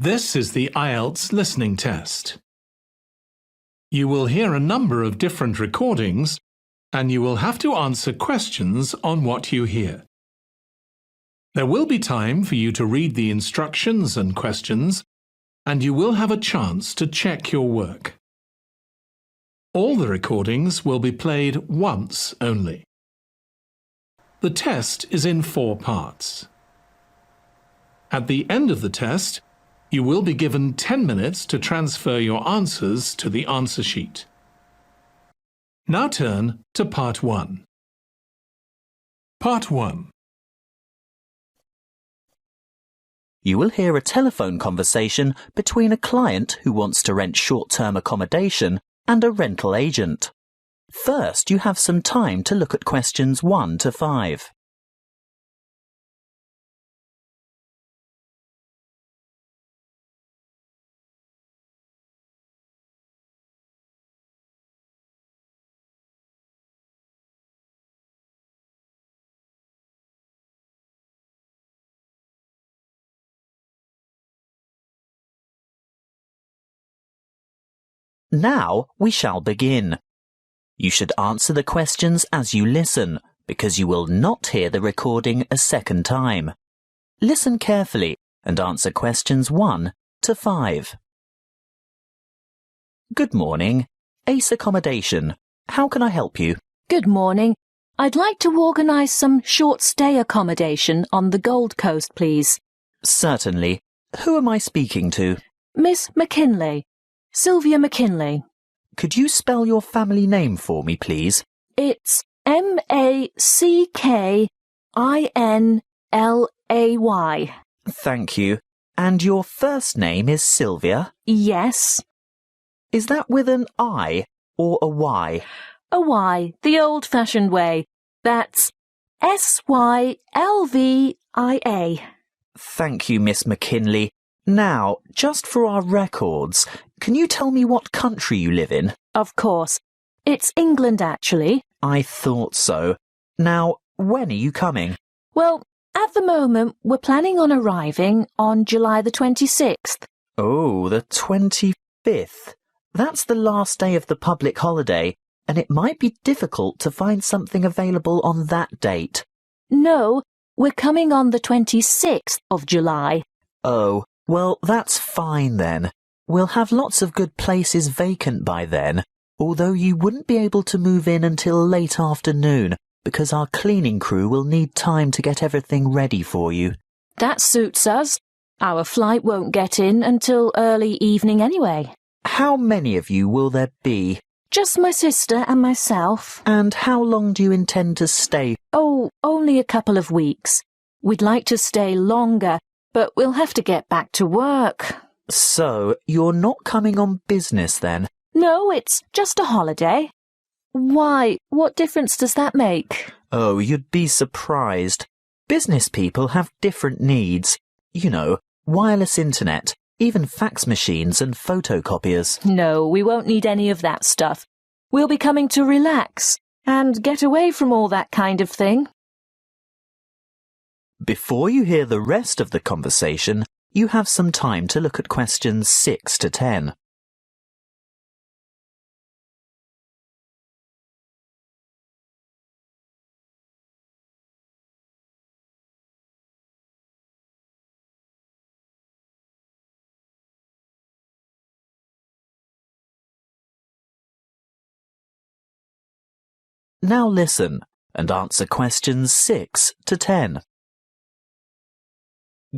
This is the IELTS listening test. You will hear a number of different recordings and you will have to answer questions on what you hear. There will be time for you to read the instructions and questions, and you will have a chance to check your work. All the recordings will be played once only. The test is in 4 parts. At the end of the test, you will be given 10 minutes to transfer your answers to the answer sheet. Now turn to Part 1. Part 1. You will hear a telephone conversation between a client who wants to rent short-term accommodation and a rental agent. First, you have some time to look at questions 1 to 5. Now we shall begin. You should answer the questions as you listen, because you will not hear the recording a second time. Listen carefully and answer questions 1 to 5. Good morning. Ace Accommodation. How can I help you? Good morning. I'd like to organise some short stay accommodation on the Gold Coast, please. Certainly. Who am I speaking to? Miss McKinley. Sylvia McKinley. Could you spell your family name for me, please? It's Mackинlay. Thank you. And your first name is Sylvia? Yes. Is that with an I or a Y? A Y, the old-fashioned way. That's Sylvia. Thank you, Miss McKinley. Now, just for our records, can you tell me what country you live in? Of course. It's England, actually. I thought so. Now, when are you coming? Well, at the moment, we're planning on arriving on July the 26th. Oh, the 25th. That's the last day of the public holiday, and it might be difficult to find something available on that date. No, we're coming on the 26th of July. Oh, well, that's fine then. We'll have lots of good places vacant by then, although you wouldn't be able to move in until late afternoon, because our cleaning crew will need time to get everything ready for you. That suits us. Our flight won't get in until early evening anyway. How many of you will there be? Just my sister and myself. And how long do you intend to stay? Oh, only a couple of weeks. We'd like to stay longer, but we'll have to get back to work. So, you're not coming on business then? No, it's just a holiday. Why, what difference does that make? Oh, you'd be surprised. Business people have different needs. You know, wireless internet, even fax machines and photocopiers. No, we won't need any of that stuff. We'll be coming to relax and get away from all that kind of thing. Before you hear the rest of the conversation, you have some time to look at questions 6 to 10. Now listen and answer questions 6 to 10.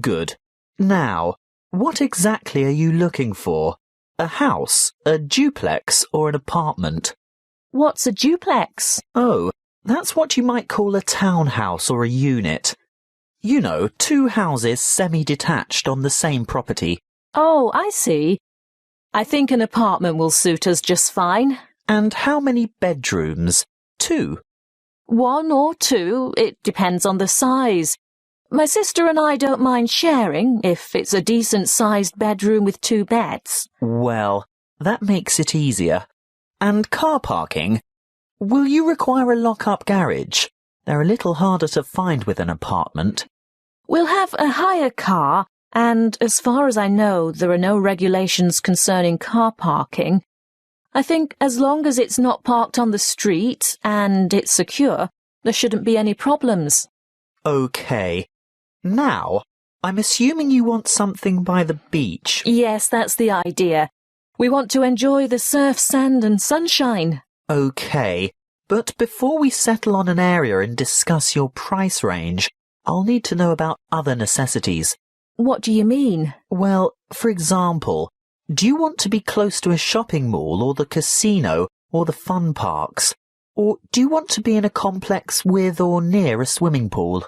Good. Now, what exactly are you looking for? A house, a duplex, or an apartment? What's a duplex? Oh, that's what you might call a townhouse or a unit. You know, 2 houses semi-detached on the same property. Oh, I see. I think an apartment will suit us just fine. And how many bedrooms? 2. 1 or 2, it depends on the size. My sister and I don't mind sharing if it's a decent-sized bedroom with 2 beds. Well, that makes it easier. And car parking? Will you require a lock-up garage? They're a little harder to find with an apartment. We'll have a hire car And as far as I know, there are no regulations concerning car parking. I think as long as it's not parked on the street and it's secure, there shouldn't be any problems. OK. Now, I'm assuming you want something by the beach. Yes, that's the idea. We want to enjoy the surf, sand and sunshine. OK, but before we settle on an area and discuss your price range, I'll need to know about other necessities. What do you mean? Well, for example, do you want to be close to a shopping mall or the casino or the fun parks? Or do you want to be in a complex with or near a swimming pool?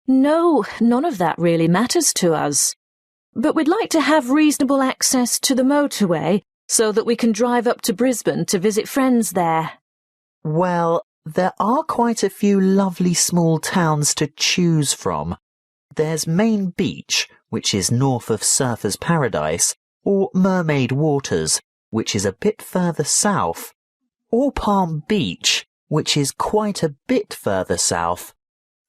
No, none of that really matters to us. But we'd like to have reasonable access to the motorway so that we can drive up to Brisbane to visit friends there. Well, there are quite a few lovely small towns to choose from. There's Main Beach, which is north of Surfer's Paradise, or Mermaid Waters, which is a bit further south, or Palm Beach, which is quite a bit further south.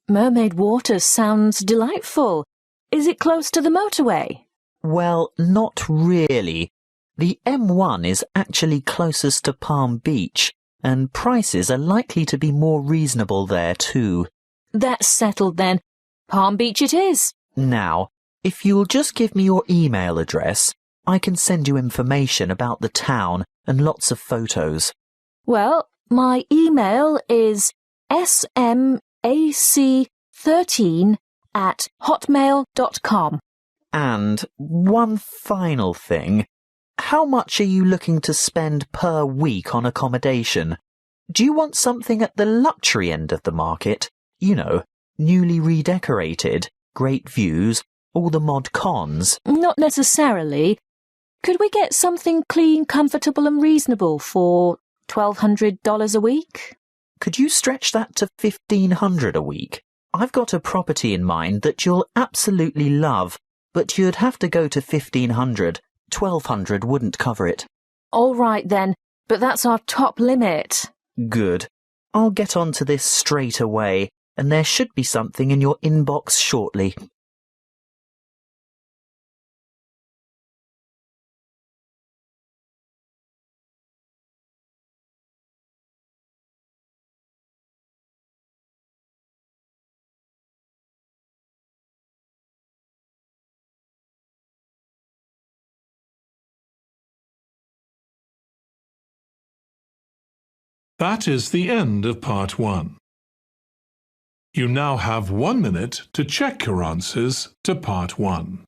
Mermaid Waters sounds delightful. Is it close to the motorway? Well, not really. The M1 is actually closest to Palm Beach, and prices are likely to be more reasonable there too. That's settled then. Palm Beach it is. Now, if you'll just give me your email address, I can send you information about the town and lots of photos. Well, my email is smac13@hotmail.com. And one final thing. How much are you looking to spend per week on accommodation? Do you want something at the luxury end of the market? You know, newly redecorated, great views, all the mod cons? Not necessarily. Could we get something clean, comfortable and reasonable for $1,200 a week? Could you stretch that to $1,500 a week? I've got a property in mind that you'll absolutely love, but you'd have to go to $1,500. $1,200 wouldn't cover it. All right then, but that's our top limit. Good. I'll get onto this straight away, and there should be something in your inbox shortly. That is the end of part 1. You now have 1 minute to check your answers to part 1.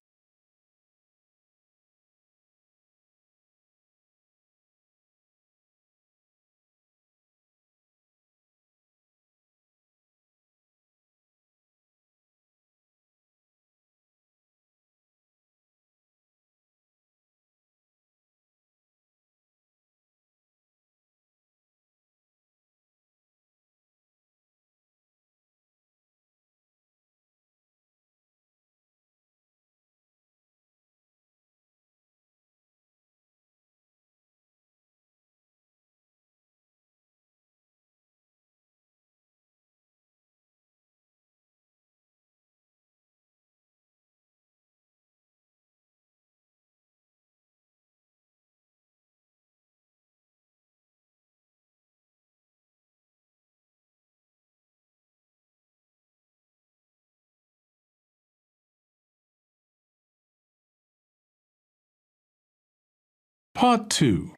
Part 2.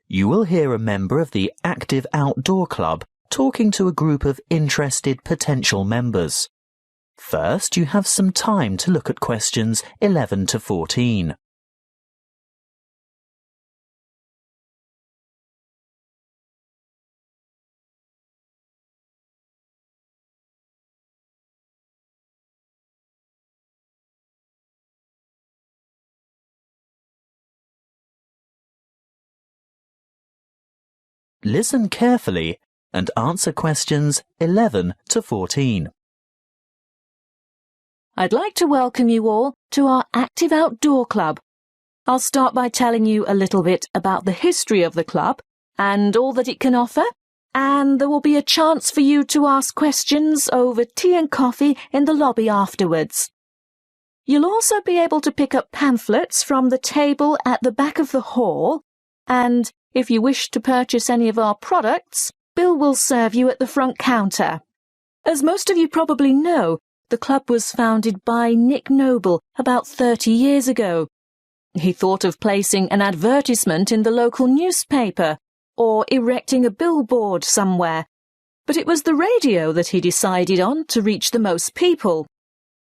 You will hear a member of the Active Outdoor Club talking to a group of interested potential members. First, you have some time to look at questions 11 to 14. Listen carefully and answer questions 11 to 14. I'd like to welcome you all to our Active Outdoor Club. I'll start by telling you a little bit about the history of the club and all that it can offer, and there will be a chance for you to ask questions over tea and coffee in the lobby afterwards. You'll also be able to pick up pamphlets from the table at the back of the hall, and if you wish to purchase any of our products, Bill will serve you at the front counter. As most of you probably know, the club was founded by Nick Noble about 30 years ago. He thought of placing an advertisement in the local newspaper or erecting a billboard somewhere, but it was the radio that he decided on to reach the most people.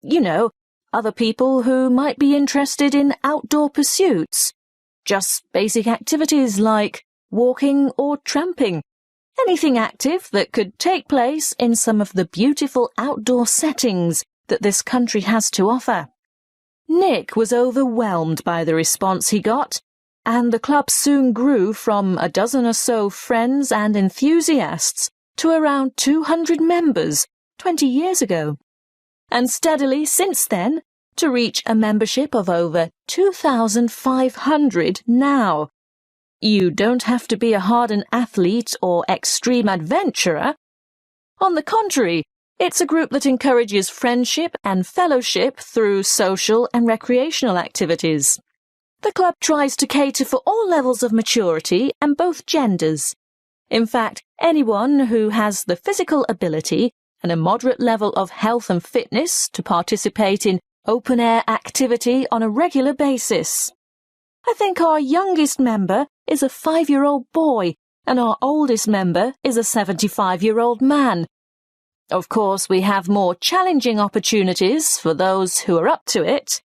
You know, other people who might be interested in outdoor pursuits, just basic activities like walking or tramping, anything active that could take place in some of the beautiful outdoor settings that this country has to offer. Nick was overwhelmed by the response he got, and the club soon grew from a dozen or so friends and enthusiasts to around 200 members 20 years ago, and steadily since then to reach a membership of over 2,500 now. You don't have to be a hardened athlete or extreme adventurer. On the contrary, it's a group that encourages friendship and fellowship through social and recreational activities. The club tries to cater for all levels of maturity and both genders. In fact, anyone who has the physical ability and a moderate level of health and fitness to participate in open-air activity on a regular basis. I think our youngest member is a 5-year-old boy, and our oldest member is a 75-year-old man. Of course, we have more challenging opportunities for those who are up to it,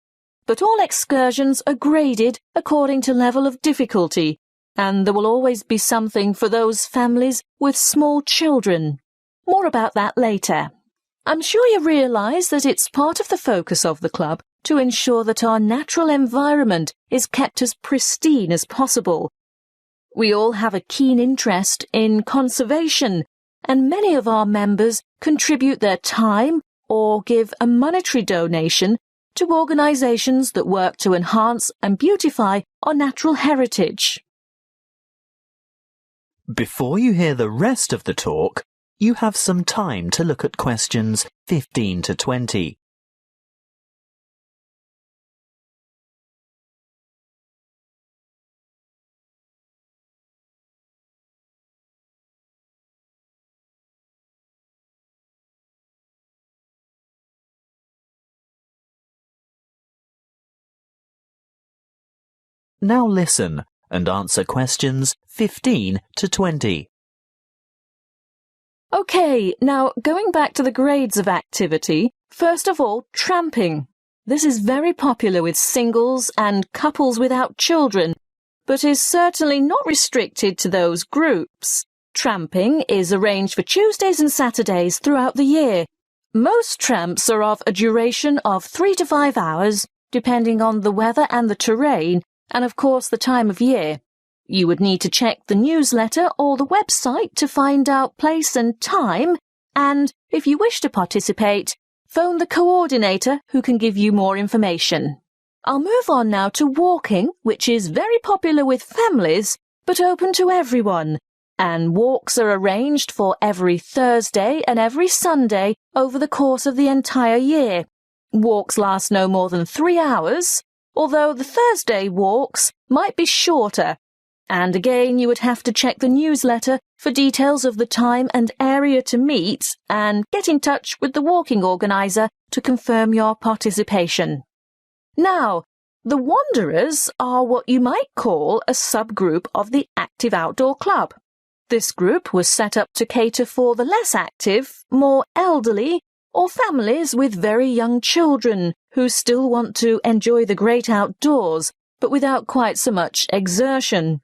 but all excursions are graded according to level of difficulty, and there will always be something for those families with small children. More about that later. I'm sure you realise that it's part of the focus of the club to ensure that our natural environment is kept as pristine as possible. We all have a keen interest in conservation, and many of our members contribute their time or give a monetary donation to organisations that work to enhance and beautify our natural heritage. Before you hear the rest of the talk, you have some time to look at questions 15 to 20. Now listen and answer questions 15 to 20. OK, now going back to the grades of activity, first of all, tramping. This is very popular with singles and couples without children, but is certainly not restricted to those groups. Tramping is arranged for Tuesdays and Saturdays throughout the year. Most tramps are of a duration of 3 to 5 hours, depending on the weather and the terrain, and of course the time of year. You would need to check the newsletter or the website to find out place and time, and if you wish to participate, phone the coordinator who can give you more information. I'll move on now to walking, which is very popular with families, but open to everyone, and walks are arranged for every Thursday and every Sunday over the course of the entire year. Walks last no more than 3 hours, although the Thursday walks might be shorter. And again, you would have to check the newsletter for details of the time and area to meet and get in touch with the walking organiser to confirm your participation. Now, the Wanderers are what you might call a subgroup of the Active Outdoor Club. This group was set up to cater for the less active, more elderly, or families with very young children who still want to enjoy the great outdoors, but without quite so much exertion.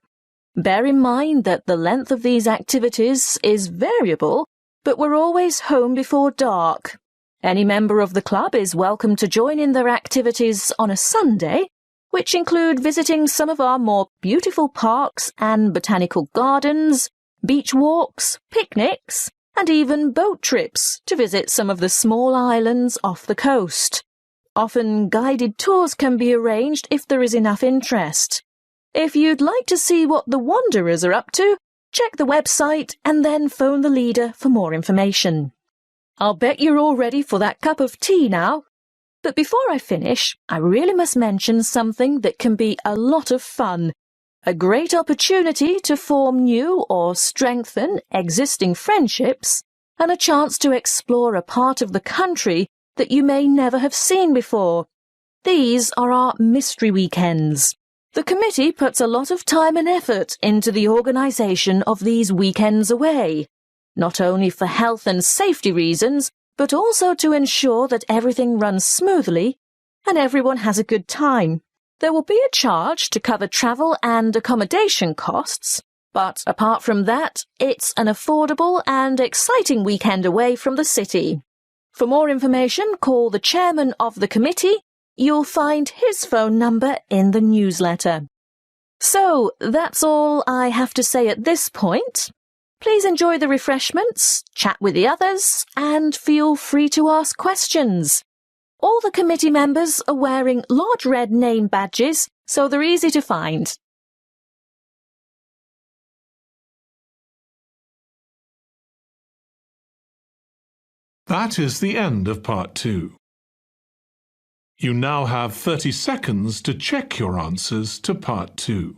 Bear in mind that the length of these activities is variable, but we're always home before dark. Any member of the club is welcome to join in their activities on a Sunday, which include visiting some of our more beautiful parks and botanical gardens, beach walks, picnics, and even boat trips to visit some of the small islands off the coast. Often guided tours can be arranged if there is enough interest. If you'd like to see what the Wanderers are up to, check the website and then phone the leader for more information. I'll bet you're all ready for that cup of tea now. But before I finish, I really must mention something that can be a lot of fun. A great opportunity to form new or strengthen existing friendships, and a chance to explore a part of the country that you may never have seen before. These are our mystery weekends. The committee puts a lot of time and effort into the organisation of these weekends away, not only for health and safety reasons, but also to ensure that everything runs smoothly and everyone has a good time. There will be a charge to cover travel and accommodation costs, but apart from that, it's an affordable and exciting weekend away from the city. For more information, call the chairman of the committee. You'll find his phone number in the newsletter. So, that's all I have to say at this point. Please enjoy the refreshments, chat with the others, and feel free to ask questions. All the committee members are wearing large red name badges, so they're easy to find. That is the end of part 2. You now have 30 seconds to check your answers to part 2.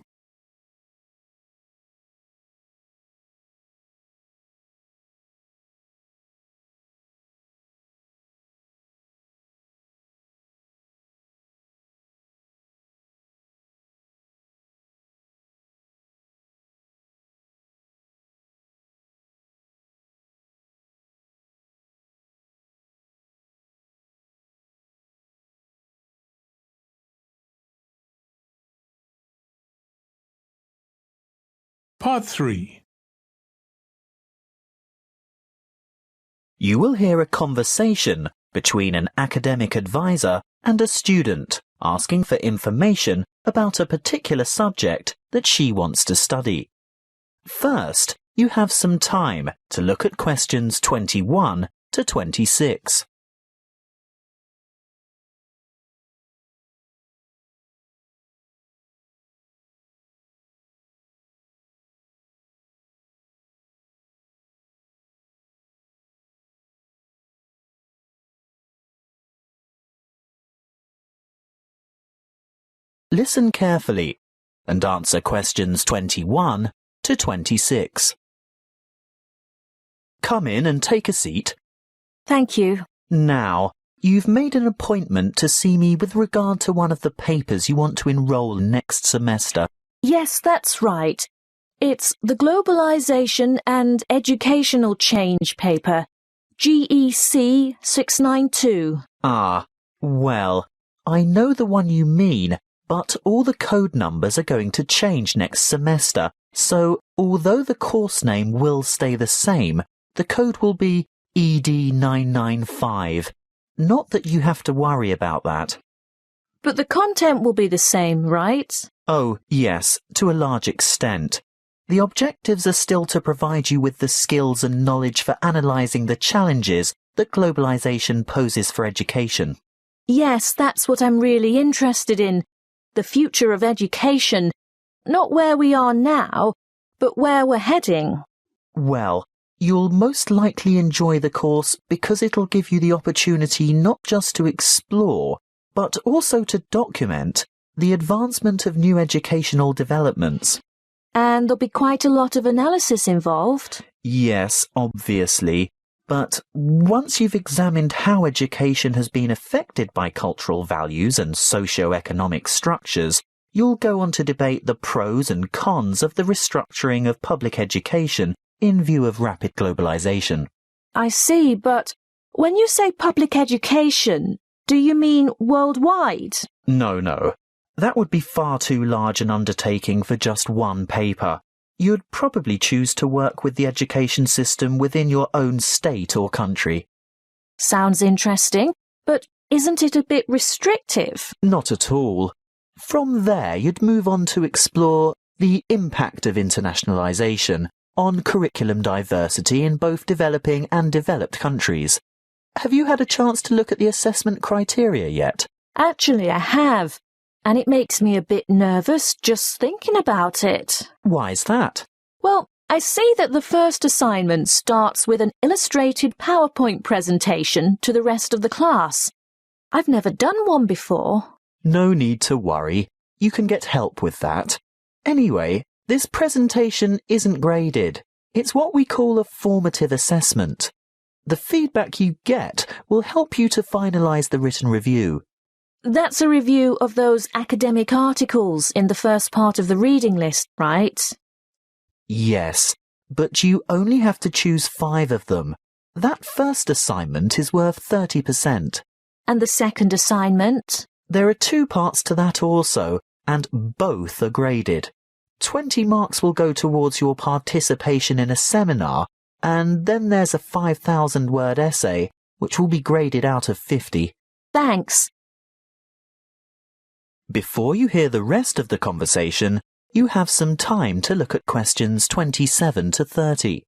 Part 3. You will hear a conversation between an academic advisor and a student asking for information about a particular subject that she wants to study. First, you have some time to look at questions 21 to 26. Listen carefully and answer questions 21 to 26. Come in and take a seat. Thank you. Now, you've made an appointment to see me with regard to one of the papers you want to enroll in next semester. Yes, that's right. It's the Globalization and Educational Change paper, GEC 692. Ah, well, I know the one you mean, but all the code numbers are going to change next semester, so although the course name will stay the same, the code will be ED995. Not that you have to worry about that. But the content will be the same, right? Oh, yes, to a large extent. The objectives are still to provide you with the skills and knowledge for analysing the challenges that globalisation poses for education. Yes, that's what I'm really interested in. The future of education. Not where we are now, but where we're heading. Well, you'll most likely enjoy the course because it'll give you the opportunity not just to explore, but also to document the advancement of new educational developments. And there'll be quite a lot of analysis involved. Yes, obviously. But once you've examined how education has been affected by cultural values and socio-economic structures, you'll go on to debate the pros and cons of the restructuring of public education in view of rapid globalization. I see, but when you say public education, do you mean worldwide? No. That would be far too large an undertaking for just one paper. You'd probably choose to work with the education system within your own state or country. Sounds interesting, but isn't it a bit restrictive? Not at all. From there, you'd move on to explore the impact of internationalization on curriculum diversity in both developing and developed countries. Have you had a chance to look at the assessment criteria yet? Actually, I have. And it makes me a bit nervous just thinking about it. Why's that? Well, I see that the first assignment starts with an illustrated PowerPoint presentation to the rest of the class. I've never done one before. No need to worry. You can get help with that. Anyway, this presentation isn't graded. It's what we call a formative assessment. The feedback you get will help you to finalise the written review. That's a review of those academic articles in the first part of the reading list, right? Yes, but you only have to choose 5 of them. That first assignment is worth 30%. And the second assignment? There are 2 parts to that also, and both are graded. 20 marks will go towards your participation in a seminar, and then there's a 5,000-word essay, which will be graded out of 50. Thanks. Before you hear the rest of the conversation, you have some time to look at questions 27 to 30.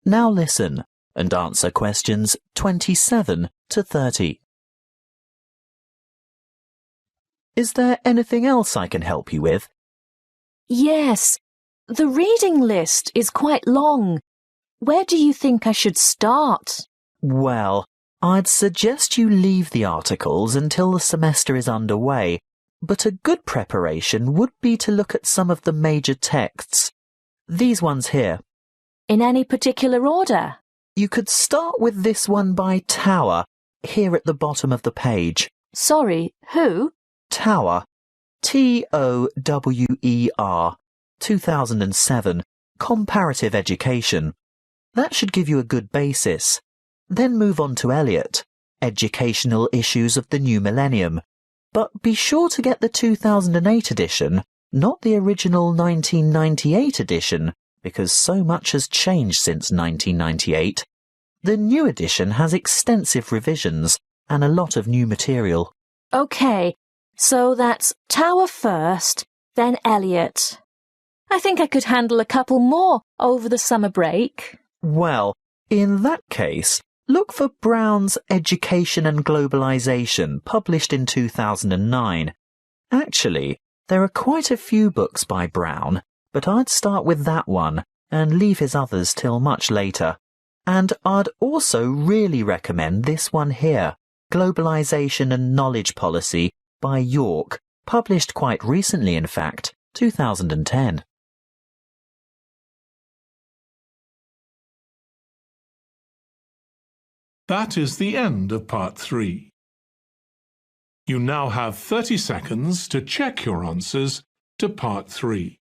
Now listen and answer questions 27 to 30. Is there anything else I can help you with? Yes, the reading list is quite long. Where do you think I should start? Well, I'd suggest you leave the articles until the semester is underway, but a good preparation would be to look at some of the major texts. These ones here. In any particular order? You could start with this one by Tower, here at the bottom of the page. Sorry, who? Tower. Tower. 2007. Comparative Education. That should give you a good basis. Then move on to Eliot. Educational Issues of the New Millennium. But be sure to get the 2008 edition, not the original 1998 edition, because so much has changed since 1998. The new edition has extensive revisions and a lot of new material. OK, so that's Tower first, then Eliot. I think I could handle a couple more over the summer break. Well, in that case, look for Brown's Education and Globalization, published in 2009. Actually, there are quite a few books by Brown, but I'd start with that one and leave his others till much later. And I'd also really recommend this one here, Globalization and Knowledge Policy by York, published quite recently in fact, 2010. That is the end of Part 3. You now have 30 seconds to check your answers to Part 3.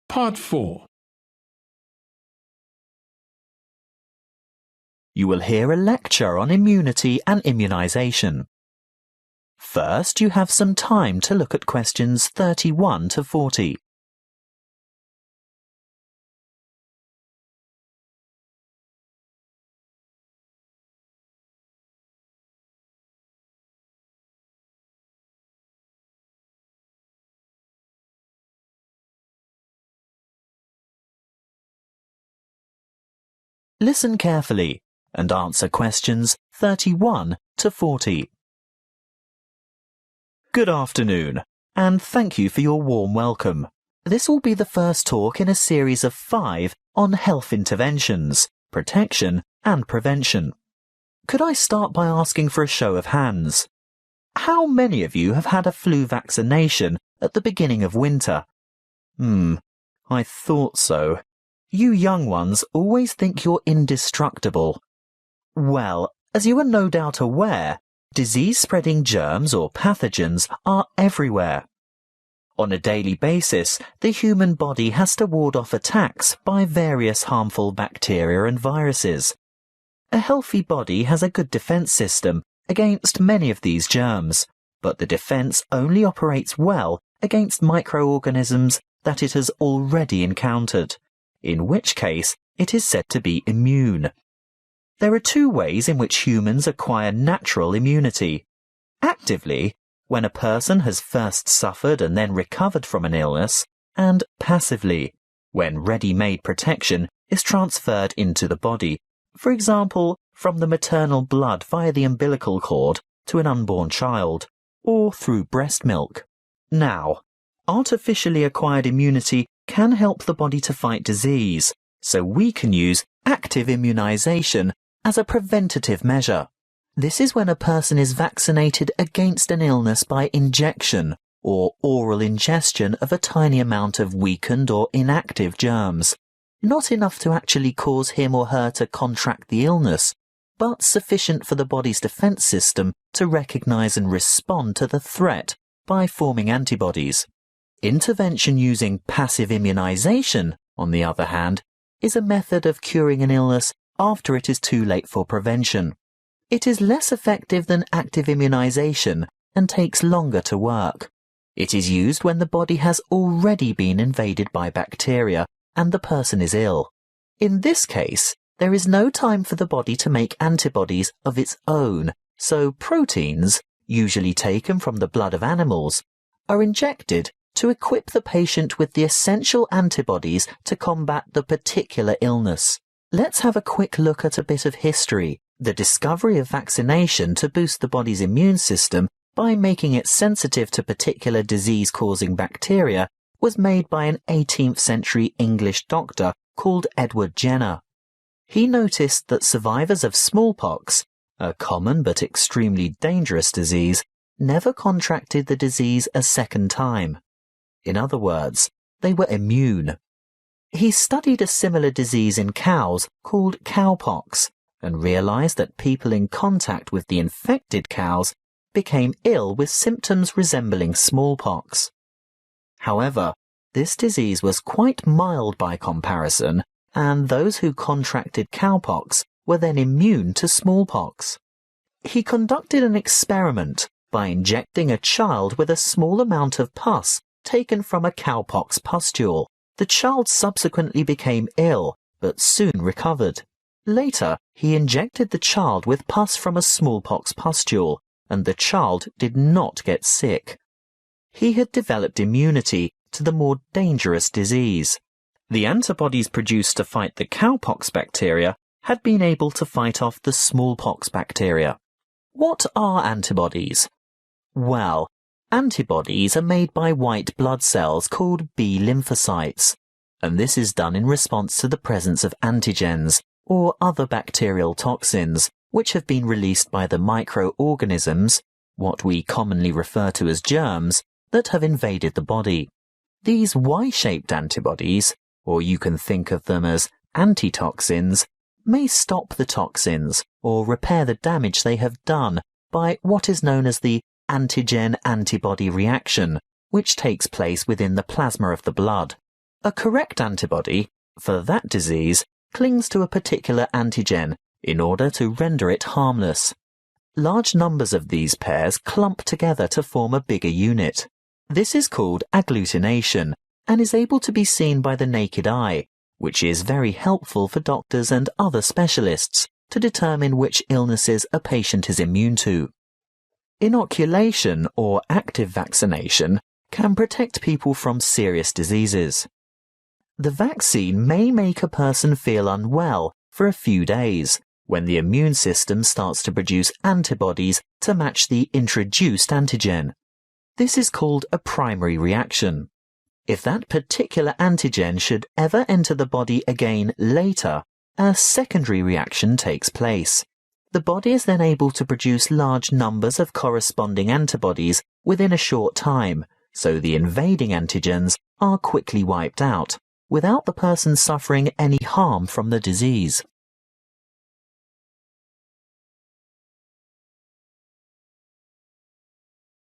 Part 4. You will hear a lecture on immunity and immunization. First, you have some time to look at questions 31 to 40. Listen carefully and answer questions 31 to 40. Good afternoon, and thank you for your warm welcome. This will be the first talk in a series of 5 on health interventions, protection and prevention. Could I start by asking for a show of hands? How many of you have had a flu vaccination at the beginning of winter? I thought so. You young ones always think you're indestructible. Well, as you are no doubt aware, disease-spreading germs or pathogens are everywhere. On a daily basis, the human body has to ward off attacks by various harmful bacteria and viruses. A healthy body has a good defense system against many of these germs, but the defense only operates well against microorganisms that it has already encountered, in which case it is said to be immune. There are two ways in which humans acquire natural immunity. Actively, when a person has first suffered and then recovered from an illness, and passively, when ready-made protection is transferred into the body, for example, from the maternal blood via the umbilical cord to an unborn child, or through breast milk. Now, artificially acquired immunity can help the body to fight disease, so we can use active immunization as a preventative measure. This is when a person is vaccinated against an illness by injection or oral ingestion of a tiny amount of weakened or inactive germs. Not enough to actually cause him or her to contract the illness, but sufficient for the body's defense system to recognize and respond to the threat by forming antibodies. Intervention using passive immunization, on the other hand, is a method of curing an illness after it is too late for prevention. It is less effective than active immunization and takes longer to work. It is used when the body has already been invaded by bacteria and the person is ill. In this case, there is no time for the body to make antibodies of its own, so proteins, usually taken from the blood of animals, are injected to equip the patient with the essential antibodies to combat the particular illness. Let's have a quick look at a bit of history. The discovery of vaccination to boost the body's immune system by making it sensitive to particular disease-causing bacteria was made by an 18th century English doctor called Edward Jenner. He noticed that survivors of smallpox, a common but extremely dangerous disease, never contracted the disease a second time. In other words, they were immune. He studied a similar disease in cows called cowpox, and realized that people in contact with the infected cows became ill with symptoms resembling smallpox. However, this disease was quite mild by comparison, and those who contracted cowpox were then immune to smallpox. He conducted an experiment by injecting a child with a small amount of pus taken from a cowpox pustule. The child subsequently became ill, but soon recovered. Later, he injected the child with pus from a smallpox pustule, and the child did not get sick. He had developed immunity to the more dangerous disease. The antibodies produced to fight the cowpox bacteria had been able to fight off the smallpox bacteria. What are antibodies? Well, antibodies are made by white blood cells called B lymphocytes, and this is done in response to the presence of antigens, or other bacterial toxins, which have been released by the microorganisms, what we commonly refer to as germs, that have invaded the body. These Y-shaped antibodies, or you can think of them as antitoxins, may stop the toxins or repair the damage they have done by what is known as the antigen-antibody reaction, which takes place within the plasma of the blood. A correct antibody, for that disease, clings to a particular antigen in order to render it harmless. Large numbers of these pairs clump together to form a bigger unit. This is called agglutination and is able to be seen by the naked eye, which is very helpful for doctors and other specialists to determine which illnesses a patient is immune to. Inoculation or active vaccination can protect people from serious diseases. The vaccine may make a person feel unwell for a few days when the immune system starts to produce antibodies to match the introduced antigen. This is called a primary reaction. If that particular antigen should ever enter the body again later, a secondary reaction takes place. The body is then able to produce large numbers of corresponding antibodies within a short time, so the invading antigens are quickly wiped out, without the person suffering any harm from the disease.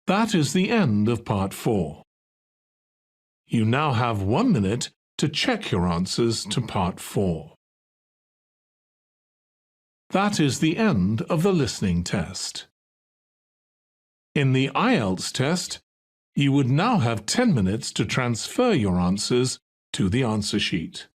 That is the end of part 4. You now have 1 minute to check your answers to Part 4. That is the end of the listening test. In the IELTS test, you would now have 10 minutes to transfer your answers to the answer sheet.